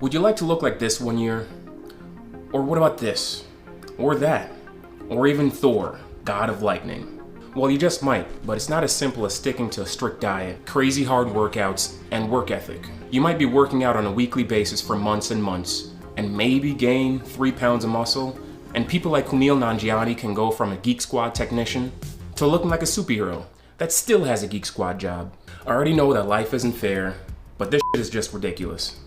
Would you like to look like this one year? Or what about this? Or that? Or even Thor, God of Lightning? Well, you just might, but it's not as simple as sticking to a strict diet, crazy hard workouts, and work ethic. You might be working out on a weekly basis for months and months, and maybe gain 3 pounds of muscle, and people like Kumail Nanjiani can go from a Geek Squad technician to looking like a superhero that still has a Geek Squad job. I already know that life isn't fair, but this shit is just ridiculous.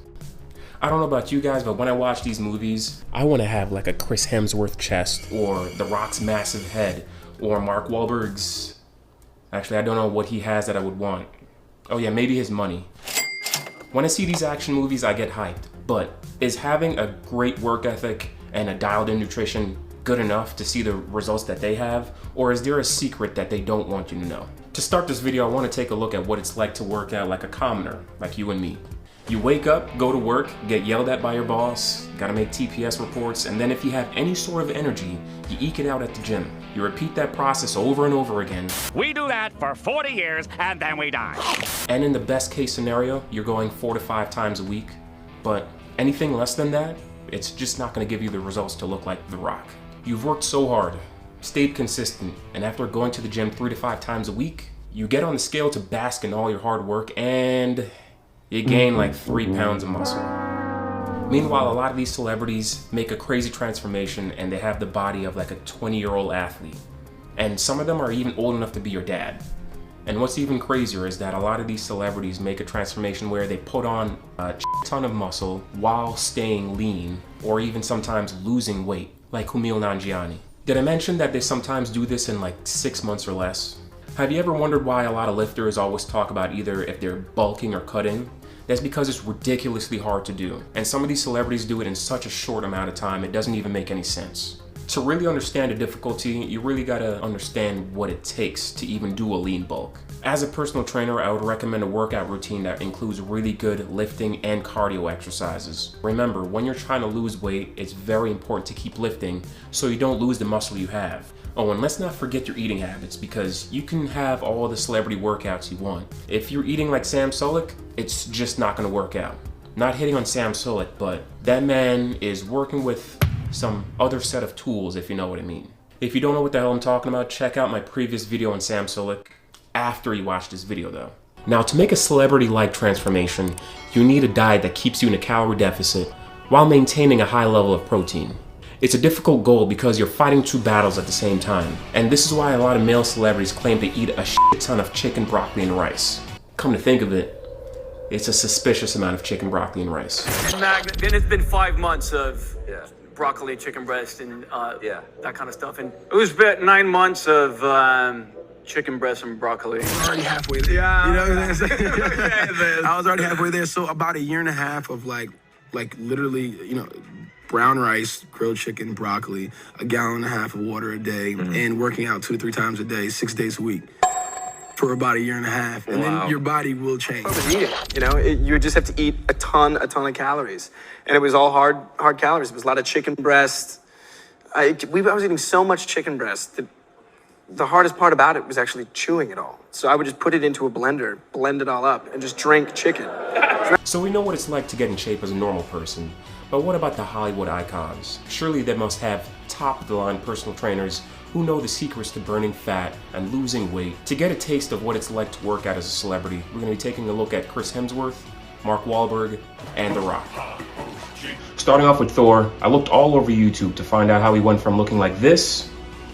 I don't know about you guys, but when I watch these movies, I want to have like a Chris Hemsworth chest, or The Rock's massive head, or Mark Wahlberg's... Actually, I don't know what he has that I would want. Oh yeah, maybe his money. When I see these action movies, I get hyped. But is having a great work ethic and a dialed-in nutrition good enough to see the results that they have? Or is there a secret that they don't want you to know? To start this video, I want to take a look at what it's like to work out like a commoner, like you and me. You wake up, go to work, get yelled at by your boss, gotta make TPS reports, and then if you have any sort of energy, you eke it out at the gym. You repeat that process over and over again. We do that for 40 years and then we die. And in the best case scenario, you're going 4 to 5 times a week. But anything less than that, it's just not gonna give you the results to look like The Rock. You've worked so hard, stayed consistent, and after going to the gym 3 to 5 times a week, you get on the scale to bask in all your hard work and you gain like 3 pounds of muscle. Meanwhile, a lot of these celebrities make a crazy transformation and they have the body of like a 20-year-old athlete. And some of them are even old enough to be your dad. And what's even crazier is that a lot of these celebrities make a transformation where they put on a ton of muscle while staying lean, or even sometimes losing weight, like Kumail Nanjiani. Did I mention that they sometimes do this in like 6 months or less? Have you ever wondered why a lot of lifters always talk about either if they're bulking or cutting? That's because it's ridiculously hard to do. And some of these celebrities do it in such a short amount of time, it doesn't even make any sense. To really understand the difficulty, you really gotta understand what it takes to even do a lean bulk. As a personal trainer, I would recommend a workout routine that includes really good lifting and cardio exercises. Remember, when you're trying to lose weight, it's very important to keep lifting so you don't lose the muscle you have. Oh, and let's not forget your eating habits, because you can have all the celebrity workouts you want. If you're eating like Sam Sulek, it's just not gonna work out. Not hitting on Sam Sulek, but that man is working with some other set of tools, if you know what I mean. If you don't know what the hell I'm talking about, check out my previous video on Sam Sulek after you watch this video though. Now, to make a celebrity-like transformation, you need a diet that keeps you in a calorie deficit while maintaining a high level of protein. It's a difficult goal because you're fighting 2 battles at the same time. And this is why a lot of male celebrities claim to eat a shit ton of chicken, broccoli, and rice. Come to think of it, it's a suspicious amount of chicken, broccoli, and rice. Then it's been 5 months of broccoli, chicken breast, and that kind of stuff. And it was about 9 months of chicken breast and broccoli. I was already halfway there. Yeah, you know what I'm saying? I was already halfway there. So about 1.5 years of like literally, you know, brown rice, grilled chicken, broccoli, 1.5 gallons of water a day, and working out 2 to 3 times a day, 6 days a week for about 1.5 years. And then your body will change. Eat it, you know, you just have to eat a ton of calories. And it was all hard calories. It was a lot of chicken breast. I was eating so much chicken breast that the hardest part about it was actually chewing it all. So I would just put it into a blender, blend it all up, and just drink chicken. So we know what it's like to get in shape as a normal person, but what about the Hollywood icons? Surely they must have top-of-the-line personal trainers who know the secrets to burning fat and losing weight. To get a taste of what it's like to work out as a celebrity, we're going to be taking a look at Chris Hemsworth, Mark Wahlberg, and The Rock. Starting off with Thor, I looked all over YouTube to find out how he went from looking like this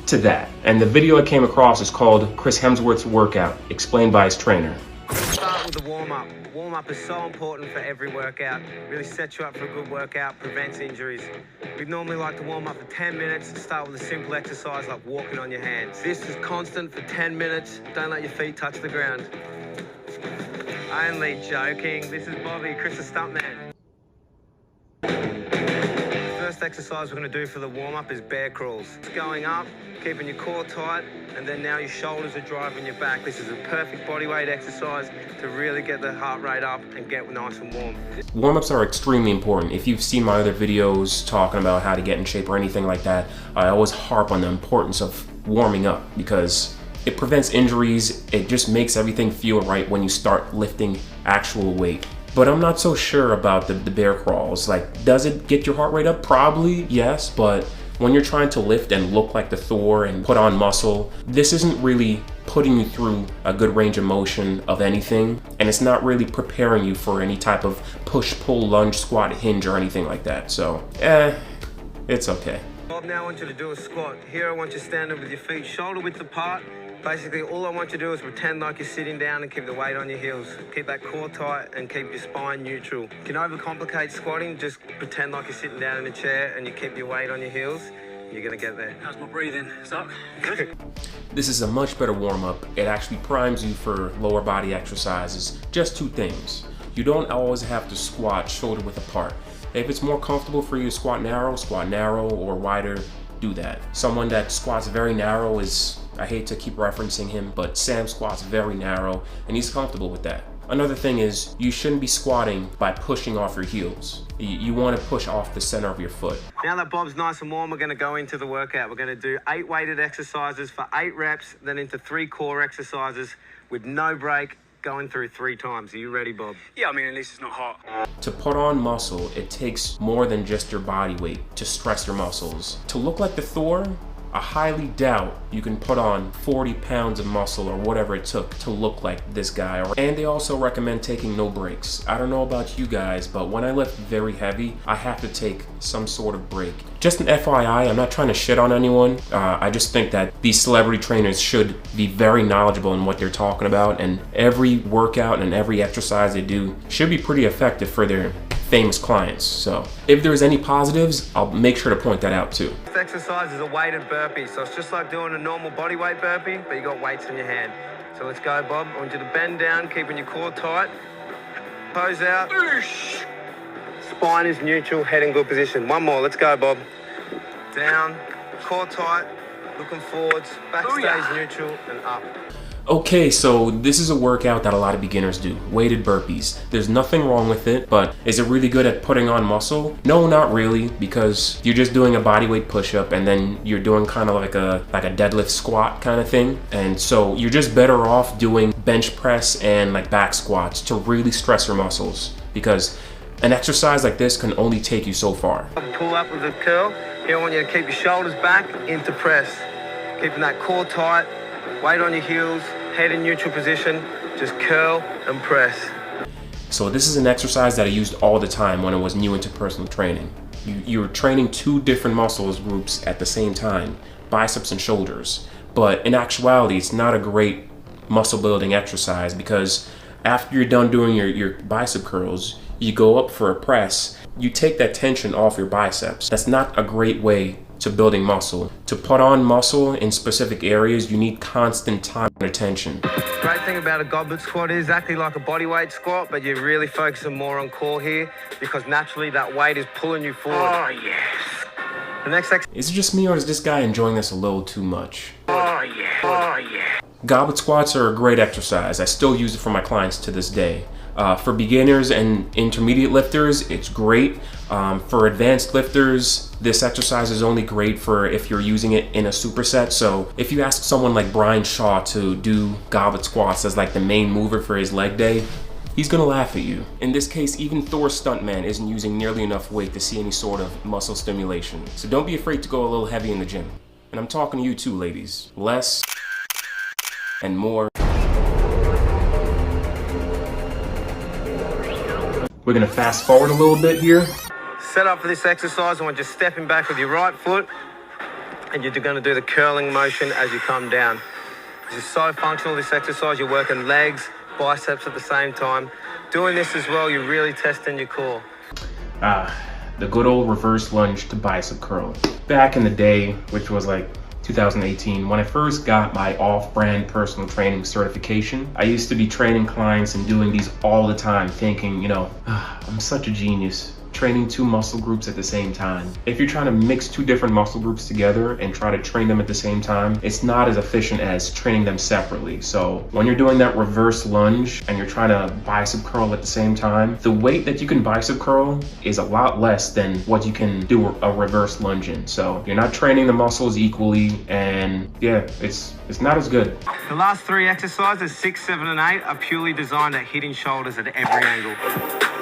to that. And the video I came across is called Chris Hemsworth's Workout, explained by his trainer. Start with the warm-up. Warm-up is so important for every workout. Really sets you up for a good workout, prevents injuries. We'd normally like to warm up for 10 minutes and start with a simple exercise like walking on your hands. This is constant for 10 minutes. Don't let your feet touch the ground. Only joking. This is Bobby, Chris's stuntman. First exercise we're going to do for the warm-up is bear crawls. It's going up, keeping your core tight, and then now your shoulders are driving your back. This is a perfect bodyweight exercise to really get the heart rate up and get nice and warm. Warm-ups are extremely important. If you've seen my other videos talking about how to get in shape or anything like that, I always harp on the importance of warming up because it prevents injuries. It just makes everything feel right when you start lifting actual weight. But I'm not so sure about the bear crawls. Like, does it get your heart rate up? Probably, yes, but when you're trying to lift and look like the Thor and put on muscle, this isn't really putting you through a good range of motion of anything, and it's not really preparing you for any type of push, pull, lunge, squat, hinge, or anything like that. So, it's okay. Bob, now I want you to do a squat. Here I want you standing with your feet shoulder width apart. Basically, all I want you to do is pretend like you're sitting down and keep the weight on your heels. Keep that core tight and keep your spine neutral. You can overcomplicate squatting, just pretend like you're sitting down in a chair and you keep your weight on your heels. You're gonna get there. How's my breathing? Suck? Good? This is a much better warm-up. It actually primes you for lower body exercises. Just two things. You don't always have to squat shoulder width apart. If it's more comfortable for you to squat narrow or wider, do that. Someone that squats very narrow is, I hate to keep referencing him, but Sam squats very narrow and he's comfortable with that. Another thing is, you shouldn't be squatting by pushing off your heels. You want to push off the center of your foot. Now that Bob's nice and warm, we're going to go into the workout. We're going to do 8 weighted exercises for 8 reps, then into 3 core exercises with no break, going through 3 times. Are you ready, Bob? Yeah, I mean, at least it's not hot. To put on muscle, it takes more than just your body weight to stress your muscles. To look like the Thor, I highly doubt you can put on 40 pounds of muscle or whatever it took to look like this guy. And they also recommend taking no breaks. I don't know about you guys, but when I lift very heavy, I have to take some sort of break. Just an FYI, I'm not trying to shit on anyone. I just think that these celebrity trainers should be very knowledgeable in what they're talking about, and every workout and every exercise they do should be pretty effective for their famous clients. So if there's any positives, I'll make sure to point that out too. This exercise is a weighted burpee, so it's just like doing a normal body weight burpee, but you got weights in your hand. So let's go, Bob. I want you to bend down, keeping your core tight. Pose out. Spine is neutral, head in good position. One more, let's go, Bob. Down, core tight, looking forwards, back stays neutral, and up. Okay, so this is a workout that a lot of beginners do, weighted burpees. There's nothing wrong with it, but is it really good at putting on muscle? No, not really, because you're just doing a bodyweight push-up and then you're doing kind of like a deadlift squat kind of thing. And so you're just better off doing bench press and like back squats to really stress your muscles, because an exercise like this can only take you so far. Pull up with a curl. Here I want you to keep your shoulders back into press. Keeping that core tight, weight on your heels, head in neutral position, just curl and press. So this is an exercise that I used all the time when I was new into personal training. You're training 2 different muscles groups at the same time, biceps and shoulders. But in actuality, it's not a great muscle building exercise, because after you're done doing your bicep curls, you go up for a press, you take that tension off your biceps. That's not a great way to building muscle. To put on muscle in specific areas, you need constant time and attention. Great thing about a goblet squat is exactly like a bodyweight squat, but you're really focusing more on core here, because naturally that weight is pulling you forward. Oh, yes. The next exercise. Is it just me, or is this guy enjoying this a little too much? Oh, yeah. Oh, yeah. Goblet squats are a great exercise. I still use it for my clients to this day. For beginners and intermediate lifters, it's great. For advanced lifters, this exercise is only great for if you're using it in a superset. So if you ask someone like Brian Shaw to do goblet squats as like the main mover for his leg day, he's gonna laugh at you. In this case, even Thor's stuntman isn't using nearly enough weight to see any sort of muscle stimulation. So don't be afraid to go a little heavy in the gym. And I'm talking to you too, ladies. Less and more. We're gonna fast forward a little bit here. Set up for this exercise, I want you stepping back with your right foot, and you're gonna do the curling motion as you come down. This is so functional, this exercise. You're working legs, biceps at the same time. Doing this as well, you're really testing your core. The good old reverse lunge to bicep curl. Back in the day, which was like 2018, when I first got my off-brand personal training certification, I used to be training clients and doing these all the time, thinking, you know, I'm such a genius, training 2 muscle groups at the same time. If you're trying to mix 2 different muscle groups together and try to train them at the same time, it's not as efficient as training them separately. So when you're doing that reverse lunge and you're trying to bicep curl at the same time, the weight that you can bicep curl is a lot less than what you can do a reverse lunge in. So you're not training the muscles equally, and yeah, it's not as good. The last 3 exercises, 6, 7, and 8, are purely designed at hitting shoulders at every angle.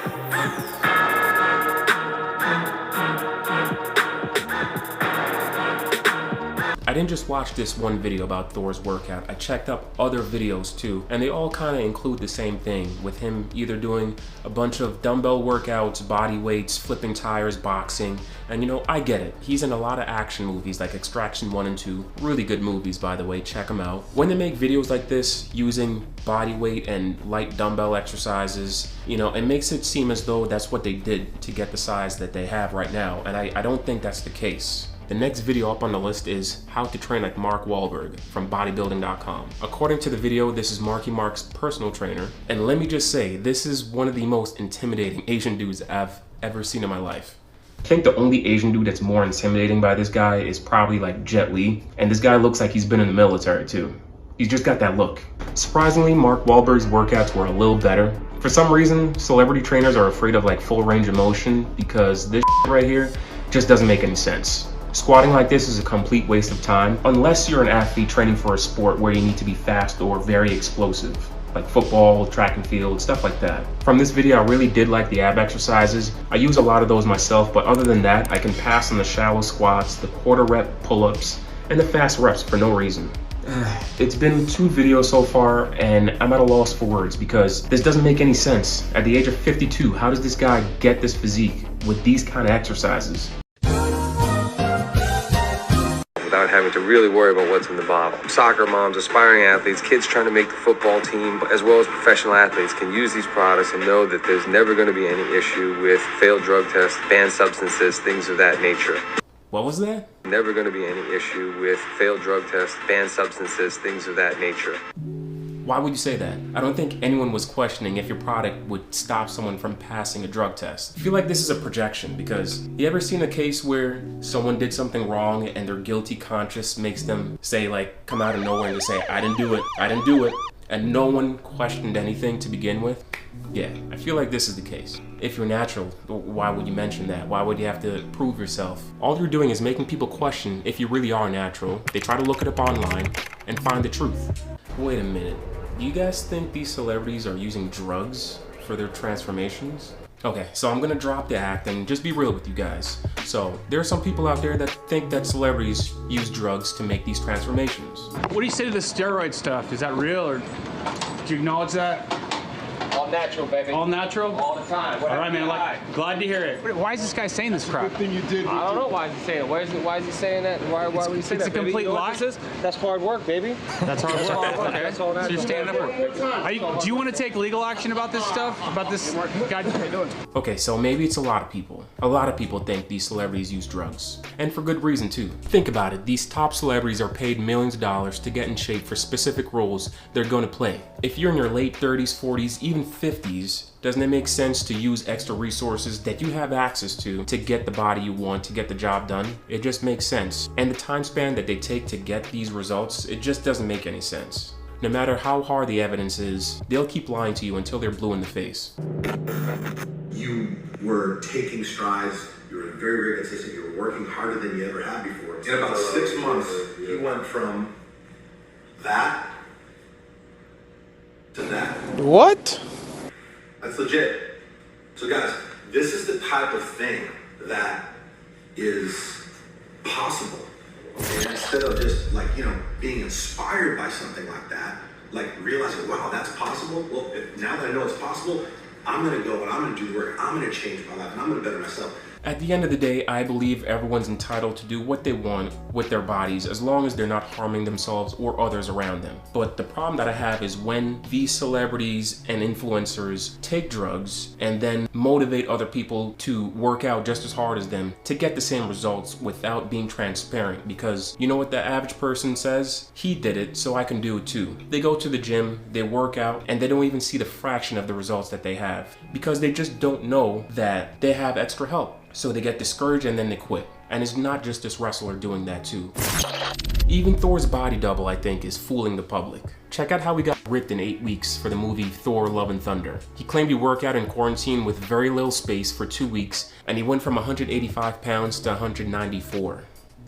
I didn't just watch this one video about Thor's workout, I checked up other videos too, and they all kind of include the same thing, with him either doing a bunch of dumbbell workouts, body weights, flipping tires, boxing, and you know, I get it. He's in a lot of action movies like Extraction 1 and 2, really good movies by the way, check them out. When they make videos like this, using body weight and light dumbbell exercises, you know, it makes it seem as though that's what they did to get the size that they have right now, and I don't think that's the case. The next video up on the list is How to Train Like Mark Wahlberg from bodybuilding.com. According to the video, this is Marky Mark's personal trainer, and let me just say, this is one of the most intimidating Asian dudes I've ever seen in my life. I think the only Asian dude that's more intimidating by this guy is probably like Jet Li, and this guy looks like he's been in the military too. He's just got that look. Surprisingly, Mark Wahlberg's workouts were a little better. For some reason, celebrity trainers are afraid of like full range of motion because this right here just doesn't make any sense. Squatting like this is a complete waste of time, unless you're an athlete training for a sport where you need to be fast or very explosive, like football, track and field, stuff like that. From this video, I really did like the ab exercises. I use a lot of those myself, but other than that, I can pass on the shallow squats, the quarter rep pull-ups, and the fast reps for no reason. It's been 2 videos so far, and I'm at a loss for words because this doesn't make any sense. At the age of 52, how does this guy get this physique with these kind of exercises? Without having to really worry about what's in the bottle. Soccer moms, aspiring athletes, kids trying to make the football team, as well as professional athletes can use these products and know that there's never going to be any issue with failed drug tests, banned substances, things of that nature. What was that? Never going to be any issue with failed drug tests, banned substances, things of that nature. Why would you say that? I don't think anyone was questioning if your product would stop someone from passing a drug test. I feel like this is a projection because you ever seen a case where someone did something wrong and their guilty conscience makes them say like, come out of nowhere and just say, I didn't do it, and no one questioned anything to begin with? Yeah, I feel like this is the case. If you're natural, why would you mention that? Why would you have to prove yourself? All you're doing is making people question if you really are natural. They try to look it up online and find the truth. Wait a minute. Do you guys think these celebrities are using drugs for their transformations? Okay, so I'm gonna drop the act and just be real with you guys. So, there are some people out there that think that celebrities use drugs to make these transformations. What do you say to the steroid stuff? Is that real, or do you acknowledge that? All natural, baby. All natural? All the time. All right, man. Glad to hear it. Why is this guy saying this crap? I don't know why is he saying it. Why is he saying that? Why would he say that? It's a complete lie. That's hard work, baby. That's hard work. Okay. That's all natural. So you're standing up for. Do you want to take legal action about this stuff? About this guy? Okay, so maybe it's a lot of people. A lot of people think these celebrities use drugs. And for good reason too. Think about it. These top celebrities are paid millions of dollars to get in shape for specific roles they're going to play. If you're in your late 30s, 40s, even 50s, doesn't it make sense to use extra resources that you have access to get the body you want, to get the job done? It just makes sense. And the time span that they take to get these results, it just doesn't make any sense. No matter how hard the evidence is, they'll keep lying to you until they're blue in the face. You were taking strides, you were very, very consistent, you were working harder than you ever had before. In about 6 months, you went from that to that. What? That's legit. So guys, this is the type of thing that is possible. And instead of just like, being inspired by something like that, like realizing, wow, that's possible. Well, now that I know it's possible, I'm gonna go and I'm gonna do the work. I'm gonna change my life and I'm gonna better myself. At the end of the day, I believe everyone's entitled to do what they want with their bodies as long as they're not harming themselves or others around them. But the problem that I have is when these celebrities and influencers take drugs and then motivate other people to work out just as hard as them to get the same results without being transparent, because you know what the average person says? He did it, so I can do it too. They go to the gym, they work out, and they don't even see the fraction of the results that they have because they just don't know that they have extra help. So they get discouraged and then they quit. And it's not just this wrestler doing that too. Even Thor's body double, I think, is fooling the public. Check out how he got ripped in 8 weeks for the movie Thor: Love and Thunder. He claimed he worked out in quarantine with very little space for 2 weeks, and he went from 185 pounds to 194.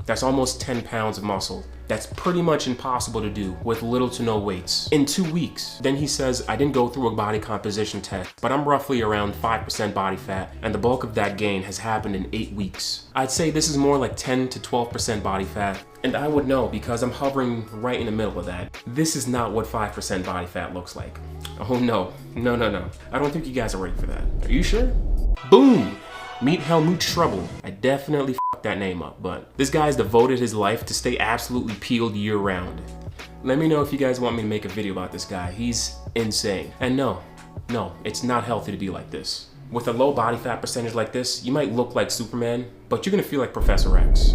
That's almost 10 pounds of muscle. That's pretty much impossible to do with little to no weights in 2 weeks. Then he says, I didn't go through a body composition test, but I'm roughly around 5% body fat, and the bulk of that gain has happened in 8 weeks. I'd say this is more like 10 to 12% body fat, and I would know because I'm hovering right in the middle of that. This is not what 5% body fat looks like. Oh no, no, no, no. I don't think you guys are ready for that. Are you sure? Boom! Meet Helmut Trouble. I definitely fucked that name up, but this guy's devoted his life to stay absolutely peeled year round. Let me know if you guys want me to make a video about this guy. He's insane. And no, it's not healthy to be like this. With a low body fat percentage like this, you might look like Superman, but you're gonna feel like Professor X.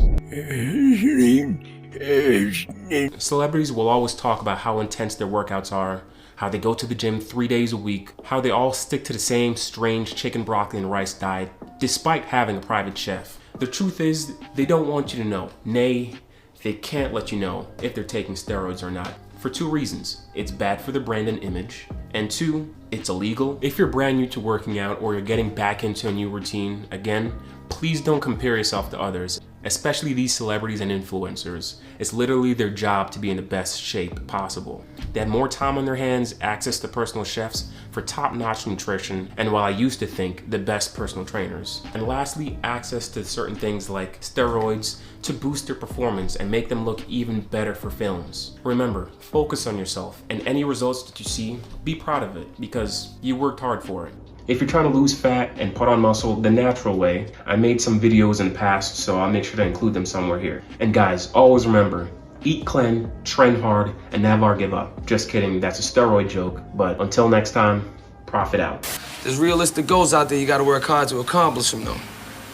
Celebrities will always talk about how intense their workouts are, how they go to the gym 3 days a week, how they all stick to the same strange chicken, broccoli, and rice diet, despite having a private chef. The truth is, they don't want you to know. Nay, they can't let you know if they're taking steroids or not. For 2 reasons. It's bad for the brand and image, and 2, it's illegal. If you're brand new to working out or you're getting back into a new routine, again, please don't compare yourself to others, especially these celebrities and influencers. It's literally their job to be in the best shape possible. They have more time on their hands, access to personal chefs for top-notch nutrition, and while I used to think, the best personal trainers. And lastly, access to certain things like steroids to boost their performance and make them look even better for films. Remember, focus on yourself, and any results that you see, be proud of it because you worked hard for it. If you're trying to lose fat and put on muscle the natural way, I made some videos in the past, so I'll make sure to include them somewhere here. And guys, always remember, eat clean, train hard, and never give up. Just kidding, that's a steroid joke, but until next time, Profitt out. There's realistic goals out there you gotta work hard to accomplish them though.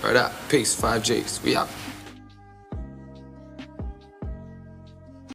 Right out. Peace, 5 J's. We out.